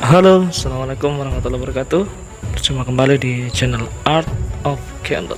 Halo, assalamualaikum warahmatullahi wabarakatuh. Berjumpa kembali di channel Art of Candle.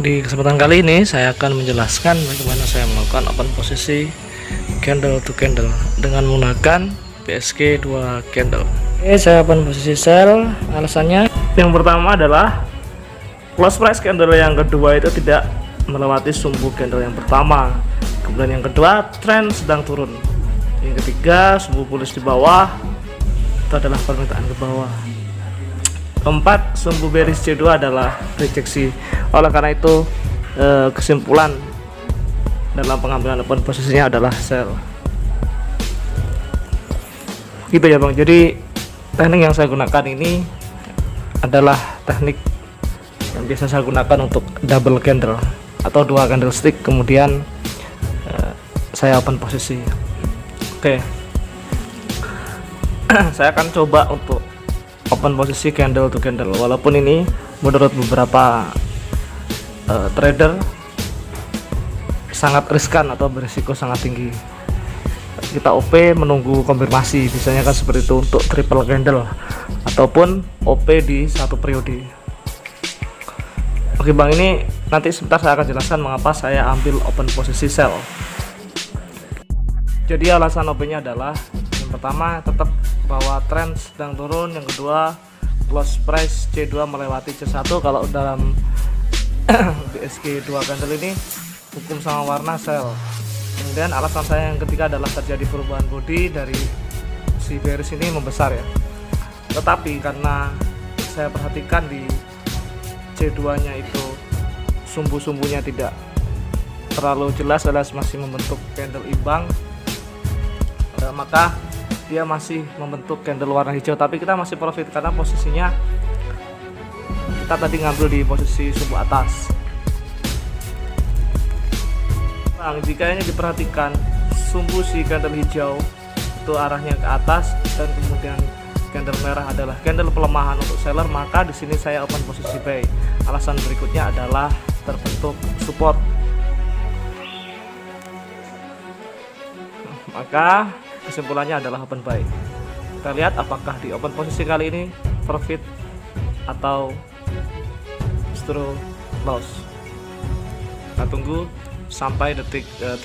Di kesempatan kali ini saya akan menjelaskan bagaimana saya melakukan open posisi candle to candle dengan menggunakan PSG 2 candle. Oke, saya open posisi sell. Alasannya yang pertama adalah close price candle yang kedua itu tidak melewati sumbu candle yang pertama. Kemudian yang kedua, tren sedang turun. Yang ketiga, sumbu bullish di bawah, itu adalah permintaan ke bawah. Keempat, sumbu bearish C2 adalah rejeksi. Oleh karena itu kesimpulan dalam pengambilan open posisinya adalah sell. Gitu ya bang. Jadi teknik yang saya gunakan ini adalah teknik yang biasa saya gunakan untuk double candle atau dua candlestick, kemudian saya open posisi. Oke, saya akan coba untuk open posisi candle to candle. Walaupun ini menurut beberapa trader sangat riskan atau berisiko sangat tinggi. Kita OP menunggu konfirmasi, biasanya kan seperti itu untuk triple candle ataupun OP di satu periode. Oke bang, ini nanti sebentar saya akan jelaskan mengapa saya ambil open posisi sell. Jadi alasan OP-nya adalah yang pertama tetap bahwa tren sedang turun, yang kedua close price C2 melewati C1. Kalau dalam BSG 2 candle ini hukum sama warna sell. Kemudian alasan saya yang ketiga adalah terjadi perubahan body dari si bearish ini membesar ya. Tetapi karena saya perhatikan di C2 nya itu sumbu-sumbunya tidak terlalu jelas alias masih membentuk candle imbang, maka dia masih membentuk candle warna hijau, tapi kita masih profit karena posisinya kita tadi ngambil di posisi sumbu atas. Nah, jika ini diperhatikan sumbu si candle hijau itu arahnya ke atas dan kemudian candle merah adalah candle pelemahan untuk seller, maka di sini saya open posisi buy. Alasan berikutnya adalah terbentuk support. Maka kesimpulannya adalah open buy. Kita lihat apakah di open posisi kali ini profit atau justru loss. Kita tunggu sampai detik 30.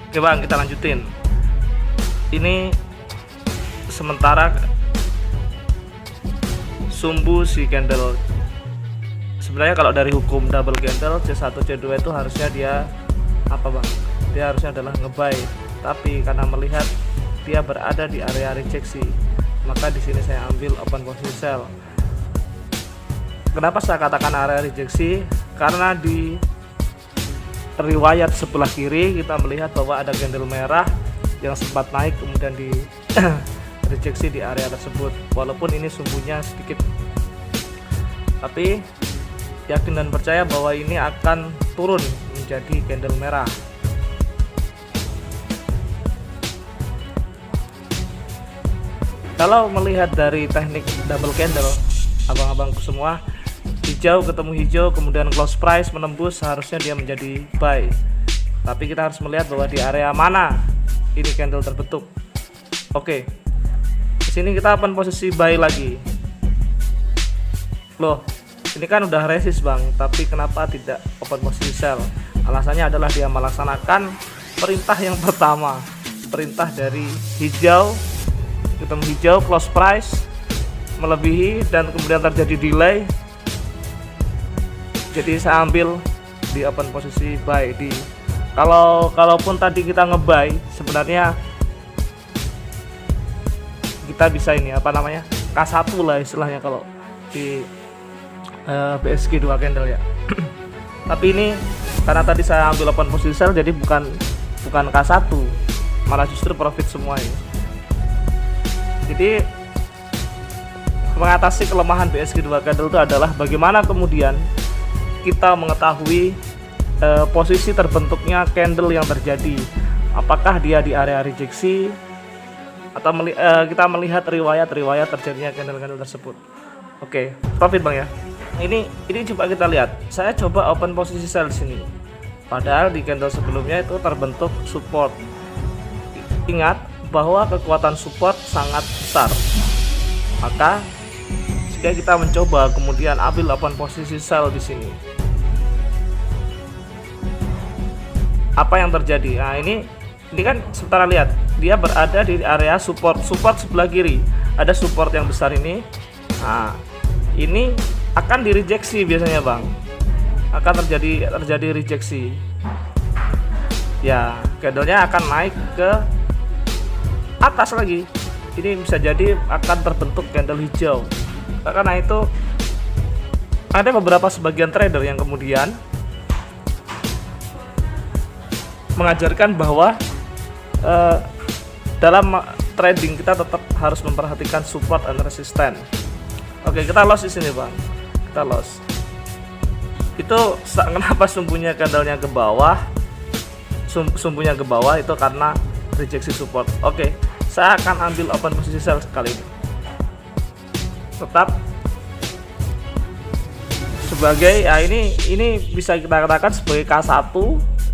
Oke bang, kita lanjutin. Ini sementara sumbu si candle, sebenarnya kalau dari hukum double candle C1 C2 itu harusnya dia apa bang? Dia harusnya adalah ngebuy, tapi karena melihat dia berada di area rejeksi, maka di sini saya ambil open posisi sell. Kenapa saya katakan area rejeksi? Karena di riwayat sebelah kiri kita melihat bahwa ada candle merah yang sempat naik kemudian di rejeksi di area tersebut. Walaupun ini sumbunya sedikit, tapi yakin dan percaya bahwa ini akan turun menjadi candle merah. Kalau melihat dari teknik double candle, abang-abangku semua, hijau ketemu hijau kemudian close price menembus, seharusnya dia menjadi buy. Tapi kita harus melihat bahwa di area mana ini candle terbentuk. Oke, di sini kita open posisi buy lagi. Loh, ini kan udah resist bang, tapi kenapa tidak open posisi sell? Alasannya adalah dia melaksanakan perintah yang pertama, perintah dari hijau ketemu hijau close price melebihi dan kemudian terjadi delay. Jadi saya ambil di open posisi buy. Di kalaupun tadi kita ngebuy, sebenarnya kita bisa ini apa namanya K1 lah istilahnya kalau di BSG 2 candle ya. Tapi ini karena tadi saya ambil open posisi sell, jadi bukan K1, malah justru profit semua ini. Jadi mengatasi kelemahan BSG 2 candle itu adalah bagaimana kemudian kita mengetahui posisi terbentuknya candle yang terjadi, apakah dia di area rejeksi atau kita melihat riwayat terjadinya candle-candle tersebut. Oke, profit Bang ya. Ini coba kita lihat. Saya coba open posisi sell di sini. Padahal di candle sebelumnya itu terbentuk support. Ingat bahwa kekuatan support sangat besar. Maka jika kita mencoba kemudian ambil open posisi sell di sini, apa yang terjadi? Nah, ini kan sementara lihat dia berada di area support sebelah kiri. Ada support yang besar ini. Nah, ini akan direjeksi biasanya Bang, akan terjadi rejeksi ya, candlenya akan naik ke atas lagi. Ini bisa jadi akan terbentuk candle hijau. Karena itu ada beberapa sebagian trader yang kemudian mengajarkan bahwa dalam trading kita tetap harus memperhatikan support and resistance. Oke, kita loss di sini Bang. Kita loss. Itu kenapa sumbunya candlenya ke bawah? Sumbunya ke bawah itu karena rejeksi support. Oke, saya akan ambil open posisi sell kali ini. Tetap sebagai ini bisa kita katakan sebagai K1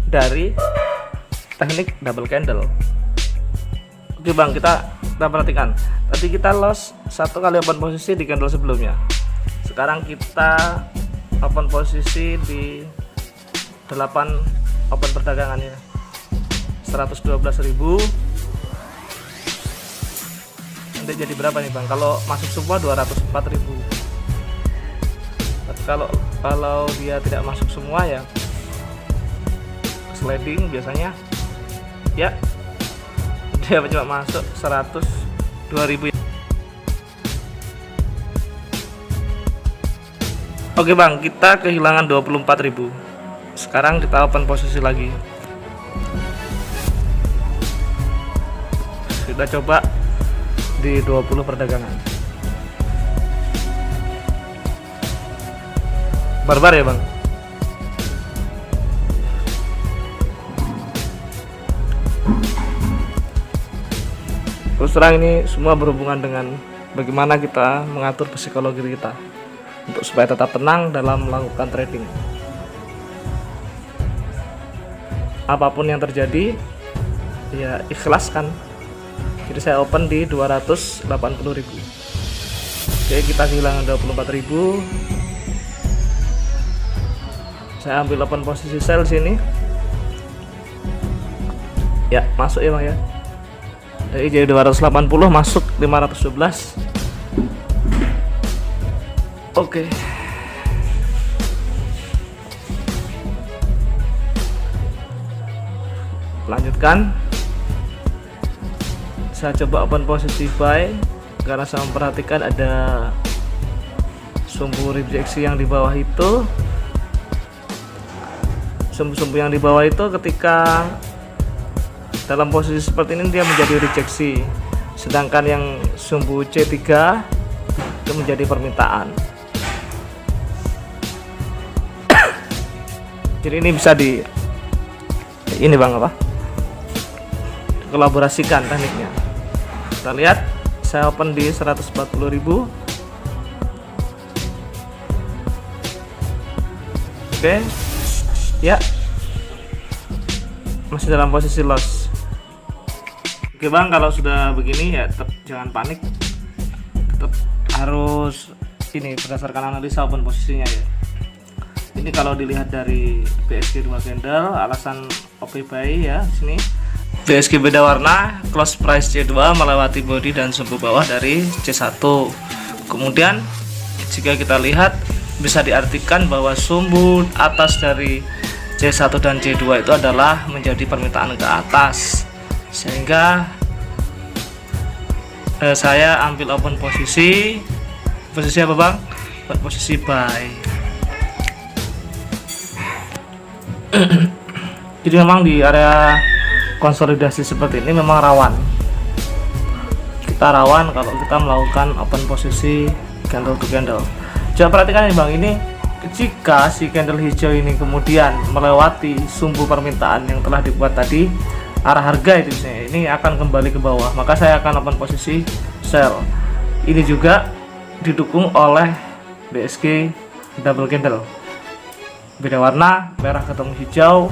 dari teknik double candle. Oke Bang, kita perhatikan. Tadi kita loss 1 kali open posisi di candle sebelumnya. Sekarang kita open posisi di 8 open perdagangannya 112.000. Nanti jadi berapa nih Bang? Kalau masuk semua 204.000. Tapi kalau dia tidak masuk semua ya sliding biasanya ya dia cuma masuk 102.000. Oke Bang, kita kehilangan 24.000. Sekarang kita open posisi lagi. Kita coba di 20 perdagangan. Barbar ya Bang. Terus terang ini semua berhubungan dengan bagaimana kita mengatur psikologi kita untuk supaya tetap tenang dalam melakukan trading. Apapun yang terjadi ya ikhlaskan. Jadi saya open di 280.000. Oke, kita kehilangan 24.000. Saya ambil open posisi sell sini. Ya, masuk ya Bang ya. Jadi 280 masuk 512. Oke. Lanjutkan. Saya coba open posisi buy karena saya memperhatikan ada sumbu rejeksi yang di bawah itu. Sumbu-sumbu yang di bawah itu ketika dalam posisi seperti ini dia menjadi rejeksi, sedangkan yang sumbu C3 itu menjadi permintaan. Jadi ini bisa ini Bang apa? Kolaborasikan tekniknya. Kita lihat, saya open di 140.000. Oke. Ya. Masih dalam posisi loss. Oke Bang, kalau sudah begini ya tetap jangan panik. Tetap harus ini berdasarkan analisa open posisinya ya. Ini kalau dilihat dari BSG 2 candle, alasan OP buy ya di sini. BSG beda warna, close price C2 melewati body dan sumbu bawah dari C1. Kemudian jika kita lihat bisa diartikan bahwa sumbu atas dari C1 dan C2 itu adalah menjadi permintaan ke atas, sehingga saya ambil open posisi apa Bang? Open posisi buy. Jadi memang di area konsolidasi seperti ini memang rawan. Kita rawan kalau kita melakukan open posisi candle to candle. Coba perhatikan ini Bang, ini jika si candle hijau ini kemudian melewati sumbu permintaan yang telah dibuat tadi, arah harga itu misalnya, ini akan kembali ke bawah, maka saya akan open posisi sell. Ini juga didukung oleh BSG double candle, beda warna, merah ketemu hijau,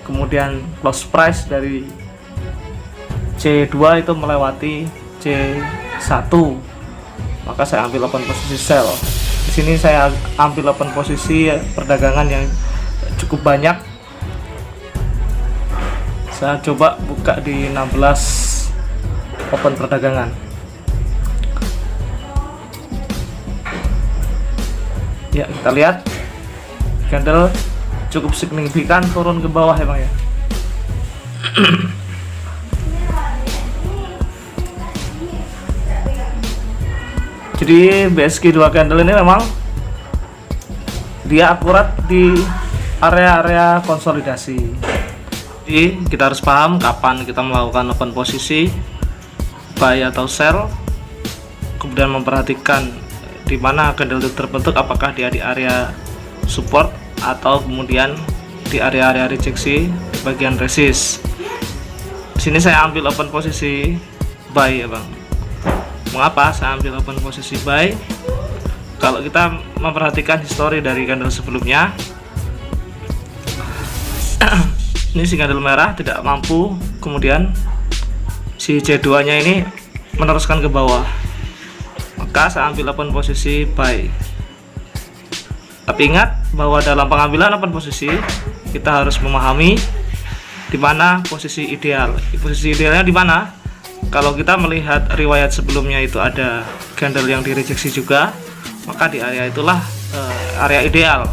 kemudian close price dari C2 itu melewati C1, maka saya ambil open posisi sell. Di sini saya ambil open posisi perdagangan yang cukup banyak. Saya coba buka di 16 open perdagangan. Ya, kita lihat candle cukup signifikan turun ke bawah ya Bang ya. Jadi BSG 2 candle ini memang dia akurat di area-area konsolidasi. Jadi kita harus paham kapan kita melakukan open posisi buy atau sell, kemudian memperhatikan di mana candle itu terbentuk, apakah dia di area support atau kemudian di area-area rejeksi di bagian resist. Di sini saya ambil open posisi buy ya Bang. Mengapa saya ambil open posisi buy? Kalau kita memperhatikan histori dari candle sebelumnya, ini si candle merah tidak mampu, kemudian si C2 nya ini meneruskan ke bawah, maka saya ambil open posisi buy. Tapi ingat bahwa dalam pengambilan open posisi kita harus memahami di mana posisi ideal. Posisi idealnya di mana? Kalau kita melihat riwayat sebelumnya itu ada candle yang direjeksi juga, maka di area itulah area ideal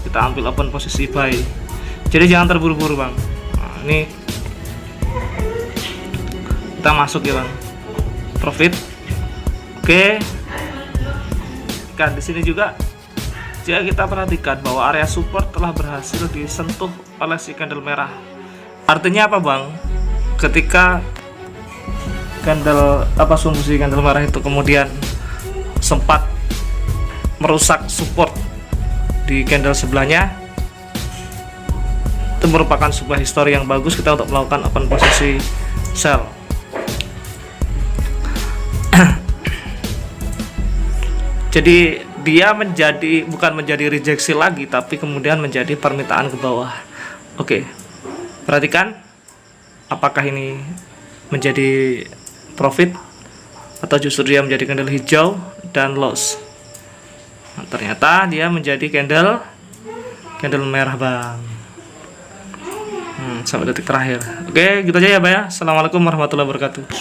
kita ambil open posisi buy. Jadi jangan terburu-buru Bang. Nah, ini kita masuk ya Bang, profit. Oke, kan di sini juga jika kita perhatikan bahwa area support telah berhasil disentuh oleh si candle merah. Artinya apa Bang? Ketika candle sumbu si candle merah itu kemudian sempat merusak support di candle sebelahnya, itu merupakan sebuah histori yang bagus kita untuk melakukan open posisi sell. Jadi dia bukan menjadi rejeksi lagi, tapi kemudian menjadi permintaan ke bawah. Oke, perhatikan apakah ini menjadi profit atau justru dia menjadi candle hijau dan loss. Nah, ternyata dia menjadi candle merah Bang. Sampai detik terakhir. Oke, gitu aja ya Bang ya. Assalamualaikum warahmatullahi wabarakatuh.